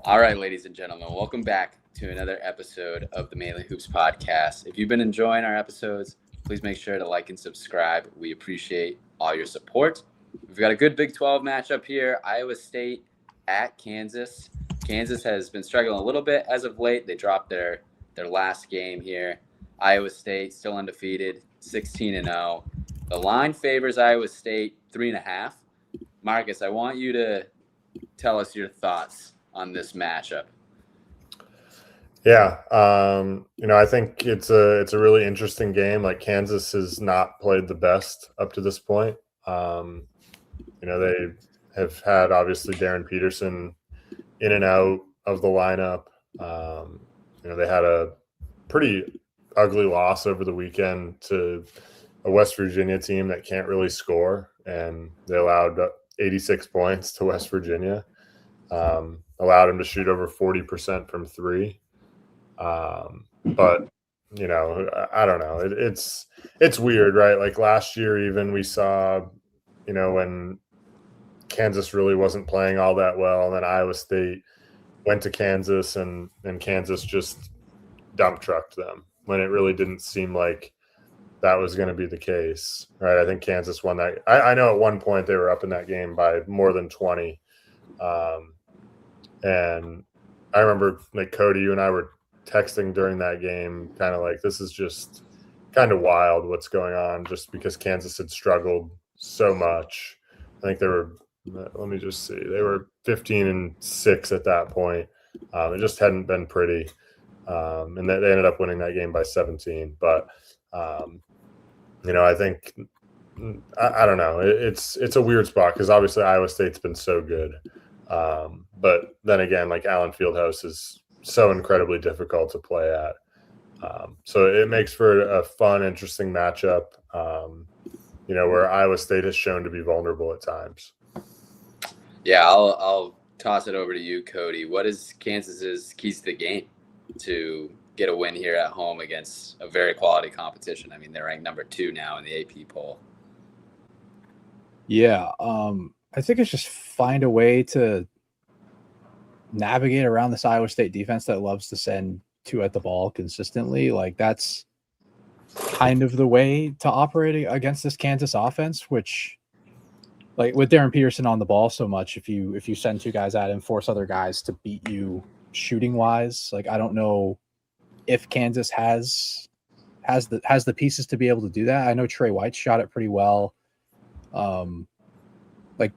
All right, ladies and gentlemen, welcome back to another episode of the Mainly Hoops podcast. If you've been enjoying our episodes, please make sure to like and subscribe. We appreciate all your support. We've got a good Big 12 matchup here. Iowa State at Kansas. Kansas has been struggling a little bit as of late. They dropped their last game here. Iowa State still undefeated, 16-0. The line favors Iowa State 3.5. Marcus, I want you to tell us your thoughts on this matchup. Yeah, I think it's a really interesting game. Like, Kansas has not played the best up to this point. They have had obviously Darren Peterson in and out of the lineup. They had a pretty ugly loss over the weekend to a West Virginia team that can't really score, and they allowed 86 points to West Virginia. Allowed him to shoot over 40% from three. But, I don't know. It's weird, right? Like last year, even we saw, when Kansas really wasn't playing all that well, and then Iowa State went to Kansas and Kansas just dump trucked them when it really didn't seem like that was going to be the case, right? I think Kansas won that. I know at one point they were up in that game by more than 20. And I remember, like, Cody, you and I were texting during that game, kind of like, this is just kind of wild what's going on, just because Kansas had struggled so much. I think they were, let me just see, they were 15-6 at that point. It just hadn't been pretty. And they ended up winning that game by 17. But, I think, I don't know. It's a weird spot because obviously Iowa State's been so good. But then again, like, Allen Fieldhouse is so incredibly difficult to play at. So it makes for a fun, interesting matchup, where Iowa State has shown to be vulnerable at times. Yeah, I'll toss it over to you, Cody. What is Kansas's keys to the game to get a win here at home against a very quality competition? I mean, they're ranked number 2 now in the AP poll. Yeah, I think it's just find a way to navigate around this Iowa State defense that loves to send 2 at the ball consistently. Like, that's kind of the way to operate against this Kansas offense, which, like, with Darren Peterson on the ball so much, if you send 2 guys at him, force other guys to beat you shooting wise, like, I don't know if Kansas has the pieces to be able to do that. I know Trey White shot it pretty well. Like,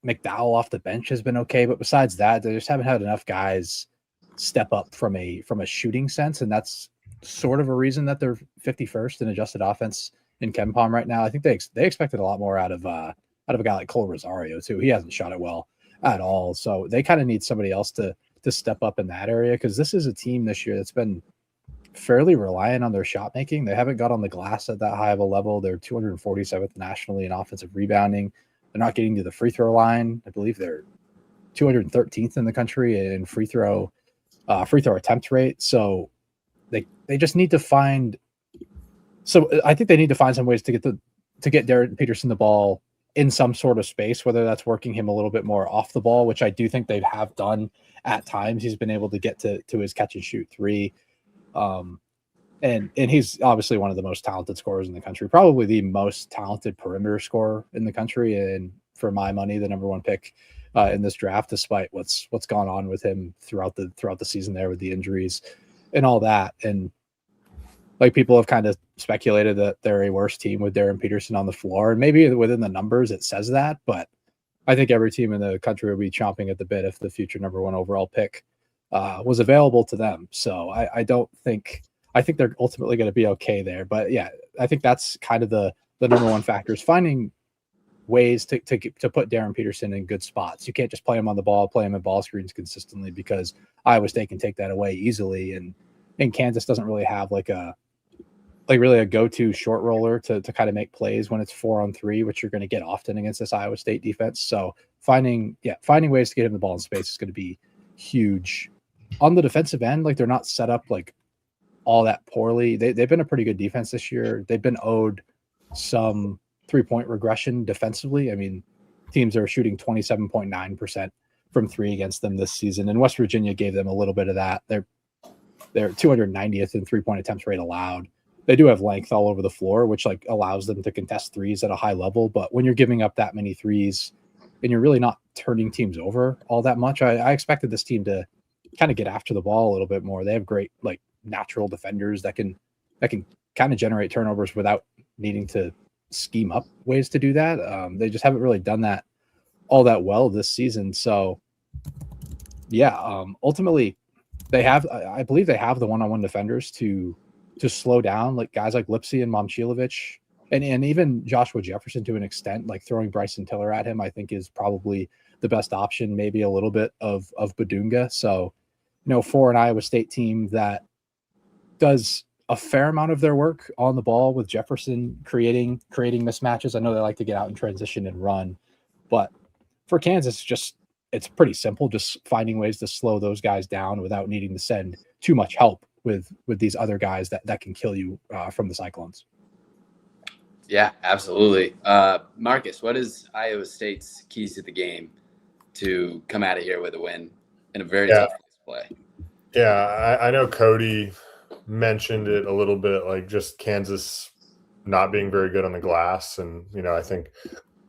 McDowell off the bench has been okay, but besides that, they just haven't had enough guys step up from a shooting sense, and that's sort of a reason that they're 51st in adjusted offense in KenPom right now. I think they expected a lot more out of a guy like Cole Rosario too. He hasn't shot it well at all, so they kind of need somebody else to step up in that area, because this is a team this year that's been fairly reliant on their shot making. They haven't got on the glass at that high of a level. They're 247th nationally in offensive rebounding. They're not getting to the free throw line. I believe they're 213th in the country in free throw attempt rate. So they just need to find. So I think they need to find some ways to get Darren Peterson the ball in some sort of space, whether that's working him a little bit more off the ball, which I do think they have done at times. He's been able to get to his catch and shoot 3. And he's obviously one of the most talented scorers in the country, probably the most talented perimeter scorer in the country, and for my money, the number 1 pick in this draft, despite what's gone on with him throughout the season there with the injuries and all that. And, like, people have kind of speculated that they're a worse team with Darren Peterson on the floor, and maybe within the numbers it says that, but I think every team in the country would be chomping at the bit if the future number 1 overall pick was available to them. So I think they're ultimately going to be okay there. But yeah, I think that's kind of the number 1 factor, is finding ways to put Darren Peterson in good spots. You can't just play him on the ball, play him in ball screens consistently, because Iowa State can take that away easily. And Kansas doesn't really have really a go-to short roller to kind of make plays when it's 4-on-3, which you're going to get often against this Iowa State defense. So finding ways to get him the ball in space is going to be huge. On the defensive end, like, they're not set up like all that poorly. They've been a pretty good defense this year. They've been owed some 3-point regression defensively. I mean, teams are shooting 27.9% from three against them this season, and West Virginia gave them a little bit of that. They're 290th in 3-point attempts rate allowed. They do have length all over the floor, which like allows them to contest threes at a high level. But when you're giving up that many threes and you're really not turning teams over all that much, I expected this team to kind of get after the ball a little bit more. They have great like natural defenders that can kind of generate turnovers without needing to scheme up ways to do that. They just haven't really done that all that well this season. So yeah, ultimately I believe they have the one-on-one defenders to slow down like guys like Lipsy and Momcilovic and even Joshua Jefferson to an extent. Like throwing Bryson Tiller at him, I think is probably the best option, maybe a little bit of Badunga. So, for an Iowa State team that does a fair amount of their work on the ball with Jefferson creating mismatches. I know they like to get out and transition and run, but for Kansas, it's pretty simple, just finding ways to slow those guys down without needing to send too much help with these other guys that can kill you from the Cyclones. Yeah, absolutely. Marcus, what is Iowa State's keys to the game to come out of here with a win in a very tough play? Yeah, I know Cody mentioned it a little bit, like just Kansas not being very good on the glass. And, I think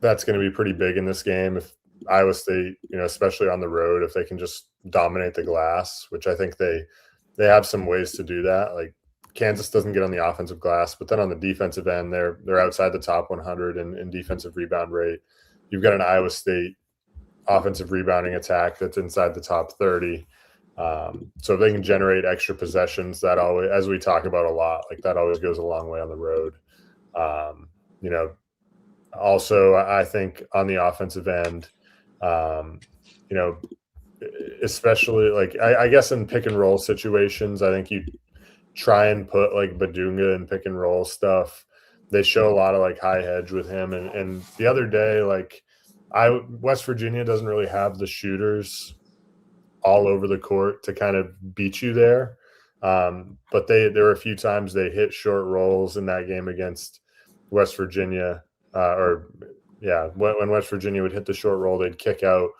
that's going to be pretty big in this game. If Iowa State, especially on the road, if they can just dominate the glass, which I think they have some ways to do that. Like Kansas doesn't get on the offensive glass, but then on the defensive end, they're outside the top 100 in defensive rebound rate. You've got an Iowa State offensive rebounding attack that's inside the top 30. So if they can generate extra possessions, that always, as we talk about a lot, like that always goes a long way on the road. Also I think on the offensive end, especially like I guess in pick and roll situations, I think you try and put like Badunga in pick and roll stuff. They show a lot of like high hedge with him. And the other day, like West Virginia doesn't really have the shooters all over the court to kind of beat you there. But there were a few times they hit short rolls in that game against West Virginia, when West Virginia would hit the short roll, they'd kick out,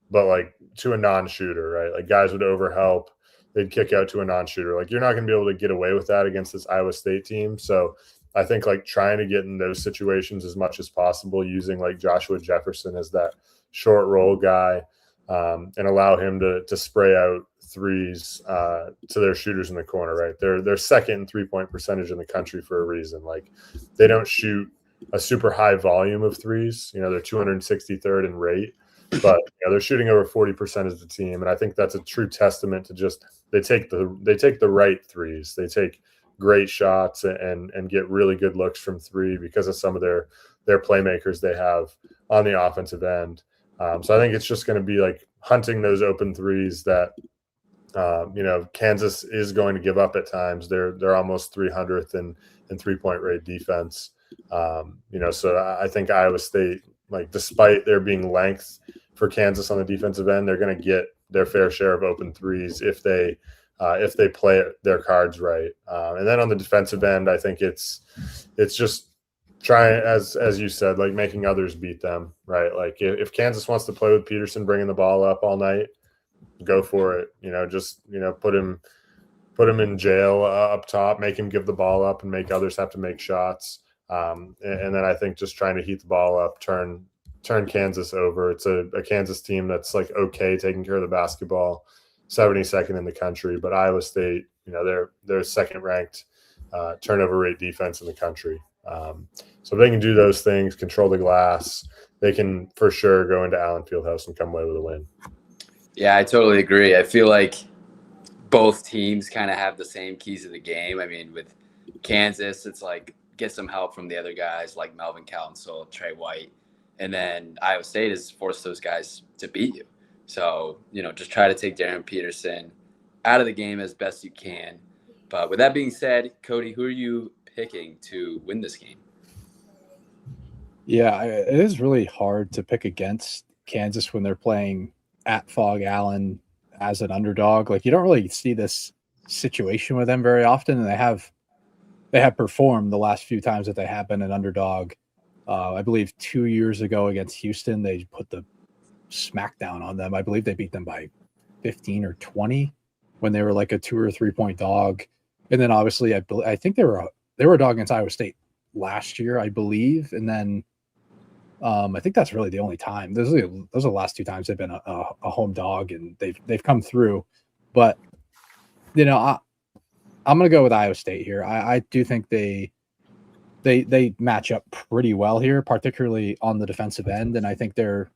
but like to a non-shooter, right? Like guys would overhelp, they'd kick out to a non-shooter. Like you're not going to be able to get away with that against this Iowa State team. So I think like trying to get in those situations as much as possible, using like Joshua Jefferson as that short roll guy, and allow him to spray out threes to their shooters in the corner, right? They're second in 3-point percentage in the country for a reason. Like they don't shoot a super high volume of threes. They're 263rd in rate, but they're shooting over 40% as a team. And I think that's a true testament to just they take the right threes. They take great shots and get really good looks from three because of some of their playmakers they have on the offensive end. So I think it's just going to be like hunting those open threes that Kansas is going to give up at times. They're almost 300th in 3-point rate defense. So I think Iowa State, like despite there being length for Kansas on the defensive end, they're going to get their fair share of open threes if they play their cards right. And then on the defensive end, I think it's just trying, as you said, like making others beat them, right? Like if Kansas wants to play with Peterson bringing the ball up all night, go for it. Put him in jail up top, make him give the ball up, and make others have to make shots. And then I think just trying to heat the ball up, turn Kansas over. It's a Kansas team that's like okay taking care of the basketball, 72nd in the country, but Iowa State, they're second ranked turnover rate defense in the country. So if they can do those things, control the glass, they can for sure go into Allen Fieldhouse and come away with a win. Yeah, I totally agree. I feel like both teams kind of have the same keys to the game. I mean, with Kansas, it's like get some help from the other guys like Melvin Council, Trey White, and then Iowa State has forced those guys to beat you. So, just try to take Darren Peterson out of the game as best you can. But with that being said, Cody, who are you picking to win this game? Yeah, it is really hard to pick against Kansas when they're playing at Fog Allen as an underdog. Like you don't really see this situation with them very often, and they have performed the last few times that they have been an underdog. I believe 2 years ago against Houston, they put the smackdown on them. I believe they beat them by 15 or 20 when they were like a 2 or 3 point dog. And then obviously I think they were a dog against Iowa State last year, I believe. And then I think that's really the only time. Those are the last 2 times they've been a home dog, and they've come through. But I'm going to go with Iowa State here. I do think they match up pretty well here, particularly on the defensive end. And I think they're,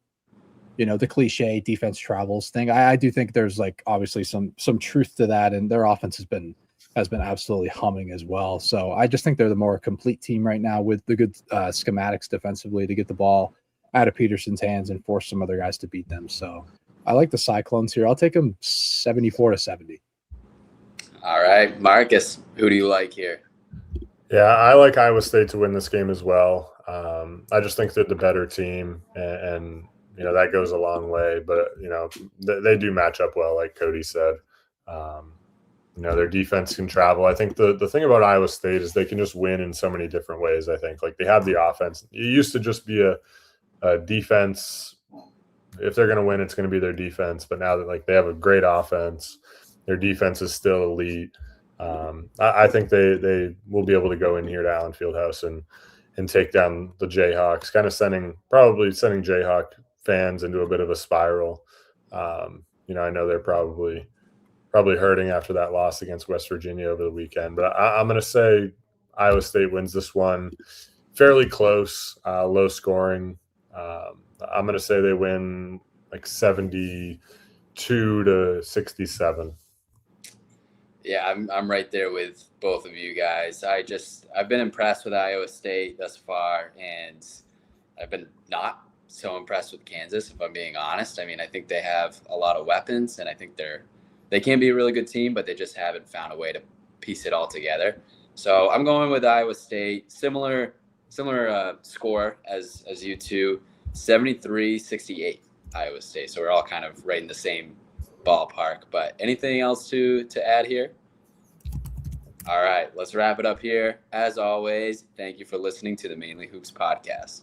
the cliche defense travels thing. I do think there's like obviously some truth to that, and their offense has been absolutely humming as well. So I just think they're the more complete team right now with the good schematics defensively to get the ball out of Peterson's hands and force some other guys to beat them. So I like the Cyclones here. I'll take them 74-70. All right, Marcus, who do you like here? Yeah, I like Iowa State to win this game as well. I just think they're the better team, and that goes a long way. But they do match up well, like Cody said. Their defense can travel. I think the thing about Iowa State is they can just win in so many different ways. I think like they have the offense. It used to just be a defense. If they're going to win, it's going to be their defense. But now that like they have a great offense, their defense is still elite. I think they will be able to go in here to Allen Fieldhouse and take down the Jayhawks, kind of sending Jayhawk fans into a bit of a spiral. I know they're probably hurting after that loss against West Virginia over the weekend, but I'm going to say Iowa State wins this one fairly close, low scoring. I'm going to say they win like 72-67. Yeah, I'm right there with both of you guys. I've been impressed with Iowa State thus far, and I've been not so impressed with Kansas, if I'm being honest. I mean, I think they have a lot of weapons, and I think they can be a really good team, but they just haven't found a way to piece it all together. So I'm going with Iowa State. Similar score as you two, 73-68 Iowa State. So we're all kind of right in the same ballpark. But anything else to add here? All right, let's wrap it up here. As always, thank you for listening to the Mainly Hoops podcast.